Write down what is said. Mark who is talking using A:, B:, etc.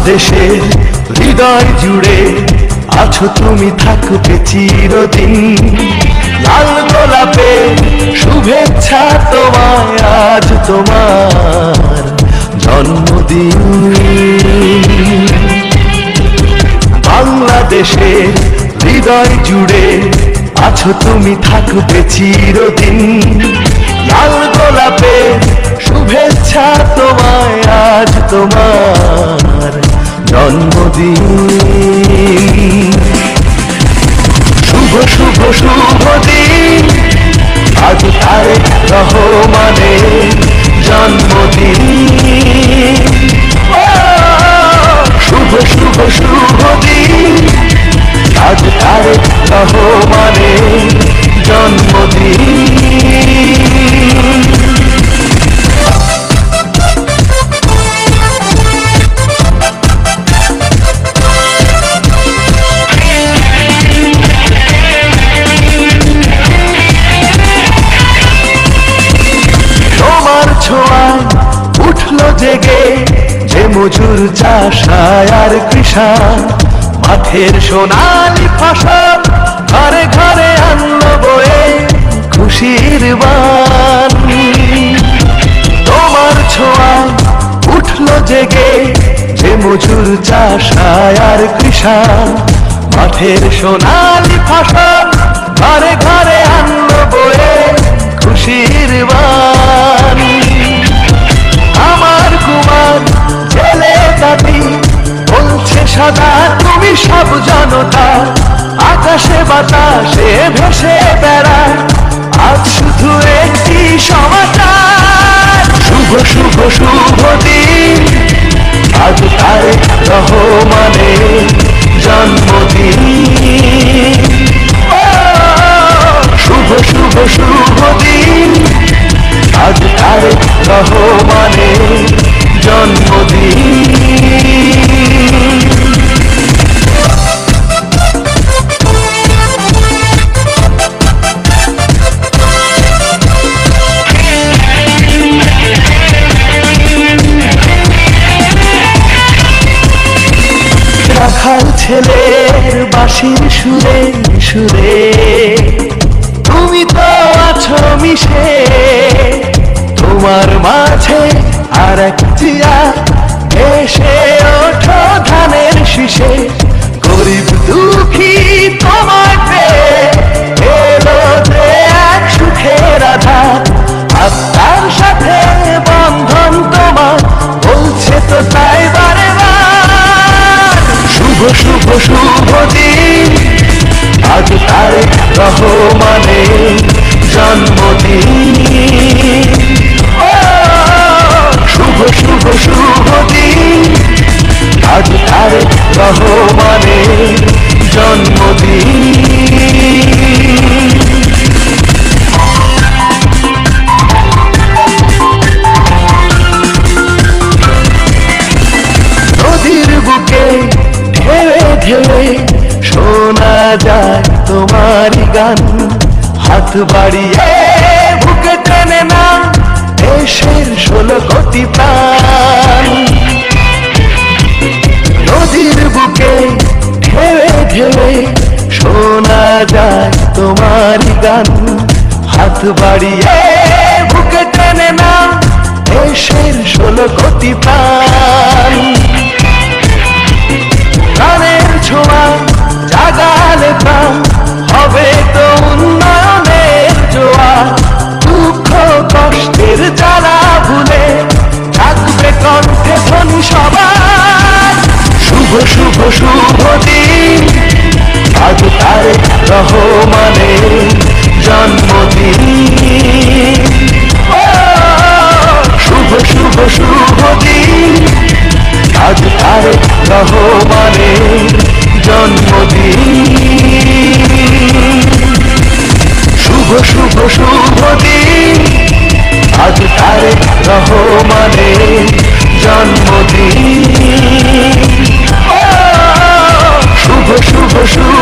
A: বাংলাদেশের হৃদয় জুড়ে আছো তুমি, থাকবে চিরদিন। লাল গোলাপে শুভেচ্ছা তোমায়, আজ তোমার জন্মদিন। বাংলাদেশের হৃদয় জুড়ে আছো তুমি, থাকবে চিরদিন। লাল গোলাপে শুভেচ্ছা তোমায়, আজ তোমার জন্মদিন। শুভ শুভ শুভ দিন, আজ তারেক রহমানের জন্মদিন। শুভ শুভ শুভ দিন, আজ তারেক রহমানের জন্মদিন। উঠলো জেগে যে মজুর চাষায় আর কৃষক, মাঠের সোনালি ফসল ঘরে ঘরে আনলো বয়ে খুশির বান। তোমার ছোঁয়ায় উঠলো জেগে যে মজুর চাষায় আর কৃষক, মাঠের সোনালি ফসল ঘরে ঘরে আনলো বয়ে খুশির বান। আমার কুমার ছেলে দাদি বলছে সদা তুমি সব জনতা, আকাশে বাতাসে ভেসে বেড়ায় আজ শুধু একটি সমাচার। শুভ শুভ শুভ দিন, আজ তারেক রহমানের জন্মদিন। শুভ শুভ শুভ দিন, আজ তারেক রহমানের জন্মদিন। রাখাল ছেলের বাঁশির সুরে সুরে তুমি তো আছো মিশে, তোমার মাঝে আর এক জিয়া এসে ওঠো ধানের শীষে। গরিব দুঃখী তোমায় পেয়ে এলো যে এক সুখের আধার, আত্মার সাথে বন্ধন তোমার বলছে তো তাই বারে বার। শুভ শুভ শুভ দিন, আজ তারেক রহমানের জন্মদিন। শুভ শুভ শুভ দিন, আজ তারেক রহমানের জন্মদিন। নদীর বুকে ঢেউে ঢেউে শোনা যায় তোমারই গান, হাত বাড়িয়ে বুকে টেনে না দেশের 16 কোটি প্রাণ। নদীর বুকে ঢেউে ঢেউে শোনা যায় তোমারই গান, হাত বাড়িয়ে বুকে টেনে না দেশের 16 কোটি প্রাণ। প্রাণের ছোঁয়া জাগালে প্রাণ হবে তো উন্নয়নের জোয়ার। দুঃখ কষ্টের জ্বালা ভুলে থাকবে কণ্ঠে ধ্বনি সবার। শুভ শুভ শুভ দিন, আজ তারেক রহমানের জন্মদিন। শুভ শুভ শুভ দিন, আজ তারেক রহমানের জন্মদিন। শুভ শুভ শুভ দিন, আজ তারেক রহমানের জন্মদিন। শুভ শুভ শুভ